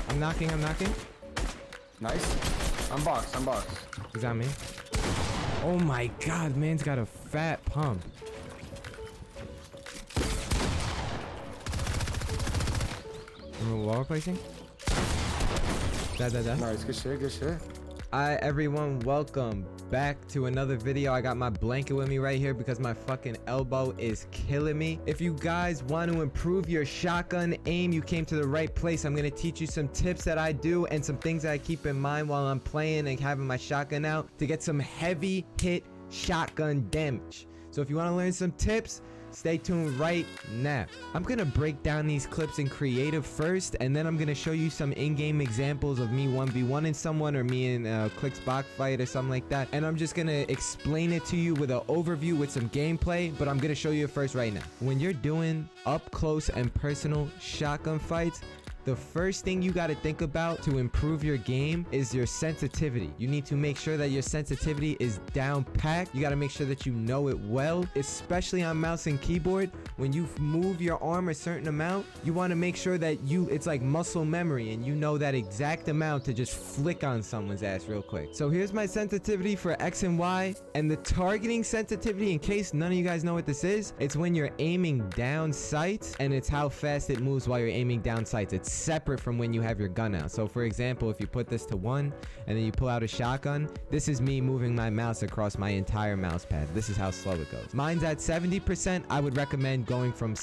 I'm knocking. Nice. I'm boxed. He's on me. Oh my god, man's got a fat pump. Remember wall placing? Dead. Nice, good shit. Alright everyone, welcome back to another video. I got my blanket with me right here because my fucking elbow is killing me. If you guys want to improve your shotgun aim, you came to the right place. I'm going to teach you some tips that I do and some things that I keep in mind while I'm playing and having my shotgun out to get some heavy hit shotgun damage. So if you want to learn some tips, stay tuned right now. I'm gonna break down these clips in creative first, and then I'm gonna show you some in-game examples of me 1v1ing someone or me in a clicks box fight or something like that. And I'm just gonna explain it to you with an overview with some gameplay, but I'm gonna show you it first right now. When you're doing up close and personal shotgun fights, the first thing you got to think about to improve your game is your sensitivity. You need to make sure that your sensitivity is down packed. You got to make sure that you know it well, especially on mouse and keyboard. When you move your arm a certain amount, you want to make sure that it's like muscle memory and you know that exact amount to just flick on someone's ass real quick. So here's my sensitivity for X and Y, and the targeting sensitivity, in case none of you guys know what this is, it's when you're aiming down sights, and it's how fast it moves while you're aiming down sights. It's separate from when you have your gun out. So for example, if you put this to 1 and then you pull out a shotgun, this is me moving my mouse across my entire mouse pad. This is how slow it goes. Mine's at 70%. I would recommend going from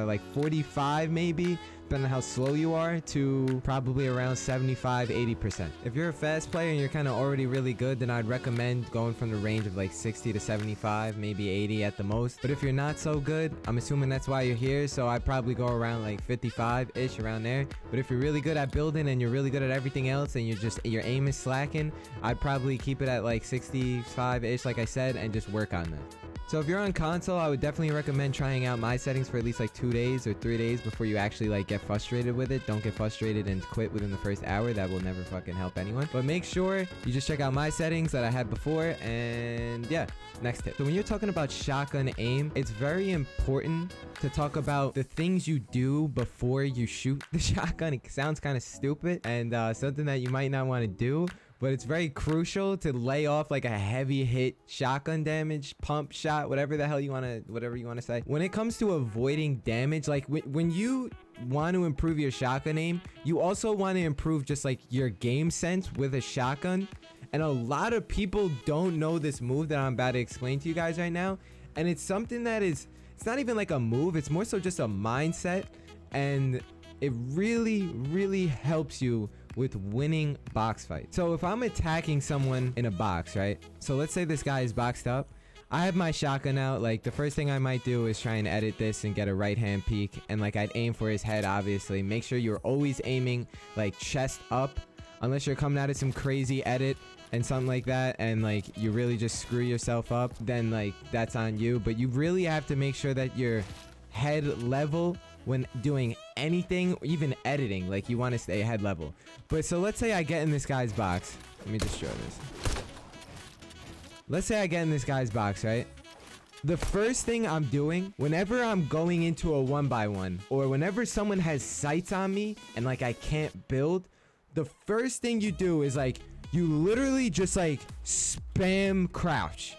like 45 maybe, depending on how slow you are, to probably around 75-80%. If you're a fast player and you're kind of already really good, then I'd recommend going from the range of like 60 to 75, maybe 80 at the most. But if you're not so good, I'm assuming that's why you're here, so I'd probably go around like 55-ish, around there. But if you're really good at building and you're really good at everything else and your aim is slacking, I'd probably keep it at like 65-ish, like I said, and just work on that. So if you're on console, I would definitely recommend trying out my settings for at least like 2 days or 3 days before you actually like get frustrated with it. Don't get frustrated and quit within the first hour. That will never fucking help anyone. But make sure you just check out my settings that I had before, and yeah, next tip. So when you're talking about shotgun aim, it's very important to talk about the things you do before you shoot the shotgun. It sounds kind of stupid and something that you might not want to do, but it's very crucial to lay off like a heavy hit shotgun damage, pump shot, whatever the hell you want to say. When it comes to avoiding damage, like when you want to improve your shotgun aim, you also want to improve just like your game sense with a shotgun. And a lot of people don't know this move that I'm about to explain to you guys right now. And it's something that it's not even like a move, it's more so just a mindset, and it really helps you with winning box fights. So if I'm attacking someone in a box, right? So let's say this guy is boxed up. I have my shotgun out. Like the first thing I might do is try and edit this and get a right hand peek, and like I'd aim for his head. Obviously make sure you're always aiming like chest up, unless you're coming out of some crazy edit and something like that, and like you really just screw yourself up, then like that's on you. But you really have to make sure that your head level when doing anything, even editing, like you want to stay head level. But so let's say I get in this guy's box. Let me just show this. Let's say I get in this guy's box, right? The first thing I'm doing whenever I'm going into a 1v1, or whenever someone has sights on me and like I can't build, the first thing you do is like you literally just like spam crouch,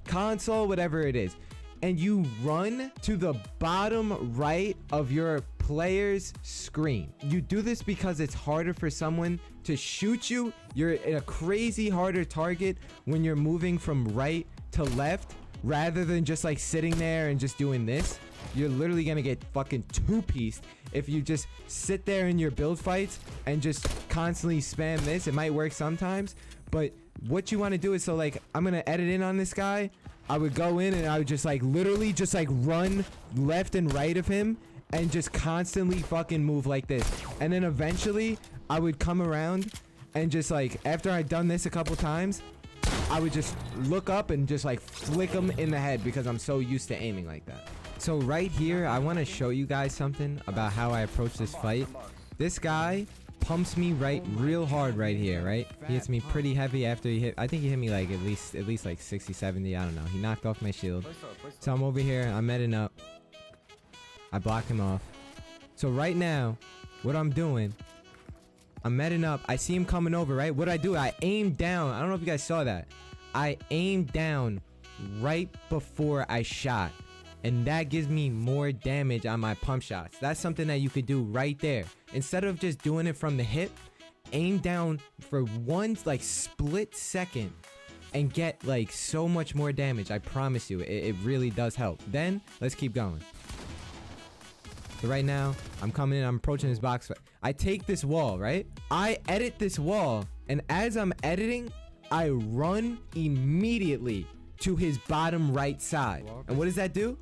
console, whatever it is, and you run to the bottom right of your player's screen. You do this because it's harder for someone to shoot you. You're a crazy harder target when you're moving from right to left rather than just like sitting there and just doing this. You're literally gonna get fucking two-pieced if you just sit there in your build fights and just constantly spam this. It might work sometimes, but what you want to do is, so like I'm gonna edit in on this guy. I would go in and I would just like literally just like run left and right of him and just constantly fucking move like this. And then eventually I would come around and just like, after I'd done this a couple times, I would just look up and just like flick him in the head because I'm so used to aiming like that. So right here, I want to show you guys something about how I approach this fight. This guy pumps me real hard right here, right? He hits me pretty heavy after he hit. I think he hit me like at least like 60, 70. I don't know. He knocked off my shield. So I'm over here. I'm meting up. I block him off. So right now, what I'm doing, I'm meting up. I see him coming over, right? What do? I aim down. I don't know if you guys saw that. I aimed down right before I shot. And that gives me more damage on my pump shots. That's something that you could do right there. Instead of just doing it from the hip, aim down for one like split second and get like so much more damage. I promise you, it really does help. Then let's keep going. So right now, I'm coming in, I'm approaching this box. I take this wall, right? I edit this wall, and as I'm editing, I run immediately to his bottom right side. And what does that do?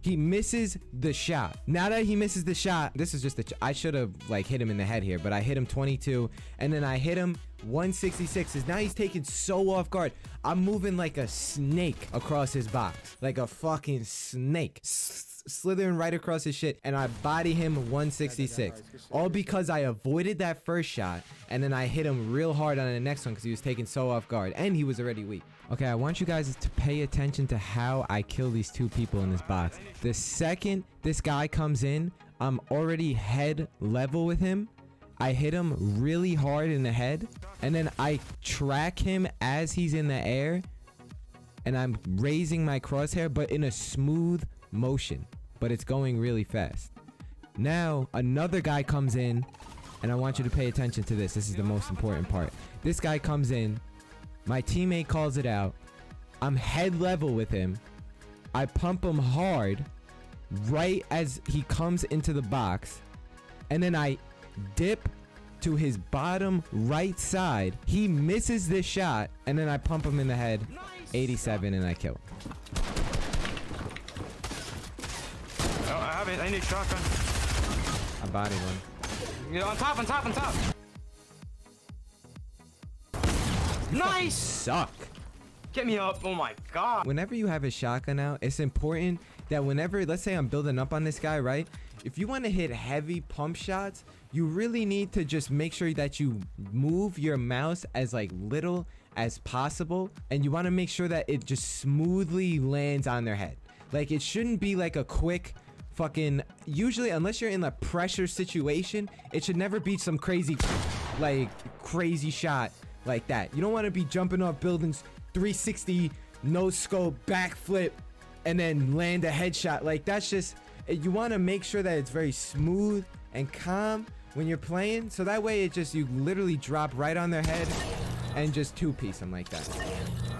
He misses the shot. Now that he misses the shot, this is just I should have like hit him in the head here, but I hit him 22, and then I hit him 166. Now he's taken so off guard. I'm moving like a snake across his box, like a fucking snake, slithering right across his shit, and I body him 166. All because I avoided that first shot, and then I hit him real hard on the next one because he was taken so off guard, and he was already weak. Okay, I want you guys to pay attention to how I kill these two people in this box. The second this guy comes in, I'm already head level with him. I hit him really hard in the head, and then I track him as he's in the air, and I'm raising my crosshair, but in a smooth motion, but it's going really fast. Now, another guy comes in, and I want you to pay attention to this. This is the most important part. This guy comes in. My teammate calls it out. I'm head level with him. I pump him hard right as he comes into the box. And then I dip to his bottom right side. He misses this shot. And then I pump him in the head. 87 and I kill him. Oh, I have it. I need a shotgun. I bodied one. Yeah, on top. Nice! Suck. Get me up. Oh my god. Whenever you have a shotgun out, it's important that whenever, let's say I'm building up on this guy, right? If you want to hit heavy pump shots, you really need to just make sure that you move your mouse as like little as possible. And you want to make sure that it just smoothly lands on their head. Like it shouldn't be like a quick fucking, usually unless you're in a pressure situation, it should never be some crazy shot like that. You don't want to be jumping off buildings 360 no scope backflip and then land a headshot. Like that's just, you want to make sure that it's very smooth and calm when you're playing, so that way it just, you literally drop right on their head and just two-piece them like that.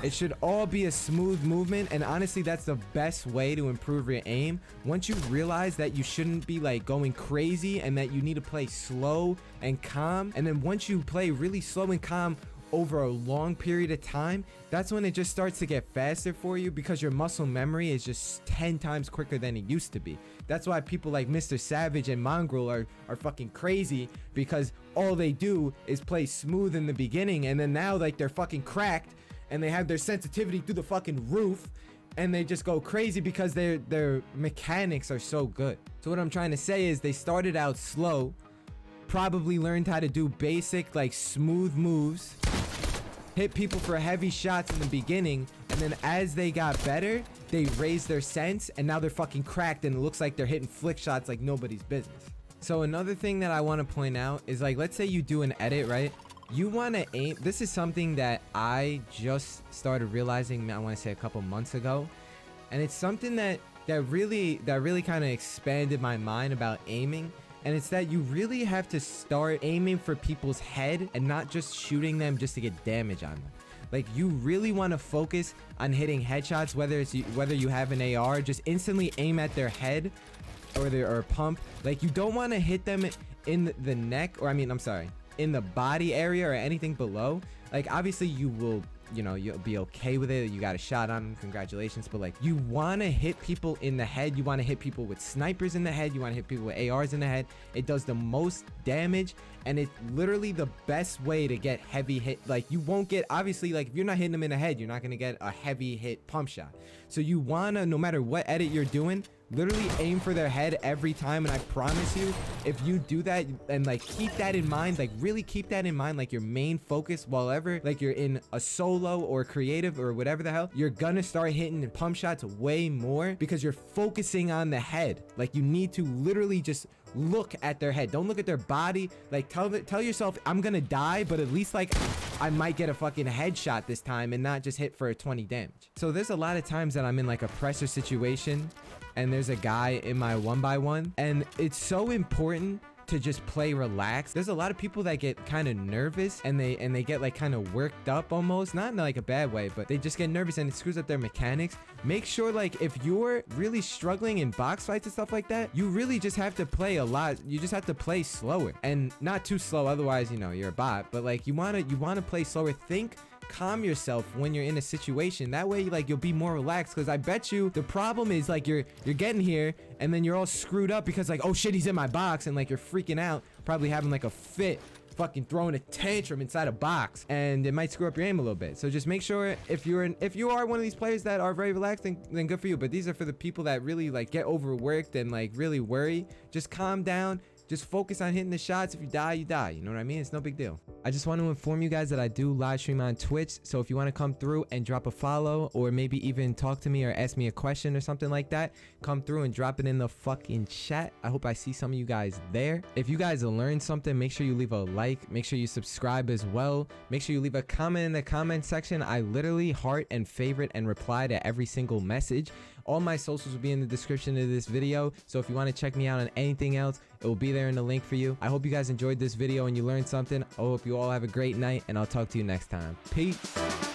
It should all be a smooth movement, and honestly that's the best way to improve your aim. Once you realize that you shouldn't be like going crazy and that you need to play slow and calm, and then once you play really slow and calm over a long period of time, that's when it just starts to get faster for you, because your muscle memory is just 10 times quicker than it used to be. That's why people like Mr. Savage and Mongrel are fucking crazy, because all they do is play smooth in the beginning, and then now like they're fucking cracked and they have their sensitivity through the fucking roof, and they just go crazy because their mechanics are so good. So what I'm trying to say is they started out slow, probably learned how to do basic like smooth moves, hit people for heavy shots in the beginning, and then as they got better, they raised their sense, and now they're fucking cracked, and it looks like they're hitting flick shots like nobody's business. So another thing that I want to point out is, like, let's say you do an edit, right? You want to aim, this is something that I just started realizing, I want to say a couple months ago, and it's something that really kind of expanded my mind about aiming. And it's that you really have to start aiming for people's head and not just shooting them just to get damage on them. Like, you really want to focus on hitting headshots, whether you have an AR, just instantly aim at their head or pump. Like, you don't want to hit them in the neck, or I mean, I'm sorry, in the body area or anything below. Like, obviously you will, you know, you'll be okay with it. You got a shot on them, congratulations. But like, you want to hit people in the head. You want to hit people with snipers in the head. You want to hit people with ARs in the head. It does the most damage, and it's literally the best way to get heavy hit. Like, you won't get, obviously, like, if you're not hitting them in the head, you're not going to get a heavy hit pump shot. So you want to, no matter what edit you're doing, literally aim for their head every time. And I promise you, if you do that and like keep that in mind, like really keep that in mind, like your main focus, while ever like you're in a solo or creative or whatever the hell, you're gonna start hitting pump shots way more because you're focusing on the head. Like, you need to literally just look at their head. Don't look at their body. Like, tell yourself, I'm gonna die, but at least like I might get a fucking headshot this time and not just hit for a 20 damage. So there's a lot of times that I'm in like a pressure situation and there's a guy in my 1x1, and it's so important to just play relaxed. There's a lot of people that get kind of nervous and they get like kind of worked up almost, not in like a bad way, but they just get nervous and it screws up their mechanics. Make sure, like, if you're really struggling in box fights and stuff like that, you really just have to play a lot. You just have to play slower and not too slow, otherwise, you know, you're a bot. But like, you want to play slower. Think, calm yourself when you're in a situation. That way, like, you'll be more relaxed, because I bet you the problem is like you're getting here and then you're all screwed up because like, oh shit, he's in my box, and like you're freaking out, probably having like a fit, fucking throwing a tantrum inside a box, and it might screw up your aim a little bit. So just make sure, if you are one of these players that are very relaxed, then good for you. But these are for the people that really like get overworked and like really worry. Just calm down. Just focus on hitting the shots. If you die, you die. You know what I mean? It's no big deal. I just want to inform you guys that I do live stream on Twitch. So if you want to come through and drop a follow, or maybe even talk to me or ask me a question or something like that, come through and drop it in the fucking chat. I hope I see some of you guys there. If you guys learned something, make sure you leave a like. Make sure you subscribe as well. Make sure you leave a comment in the comment section. I literally heart and favorite and reply to every single message. All my socials will be in the description of this video. So if you want to check me out on anything else, it will be there in the link for you. I hope you guys enjoyed this video and you learned something. I hope you all have a great night, and I'll talk to you next time. Peace.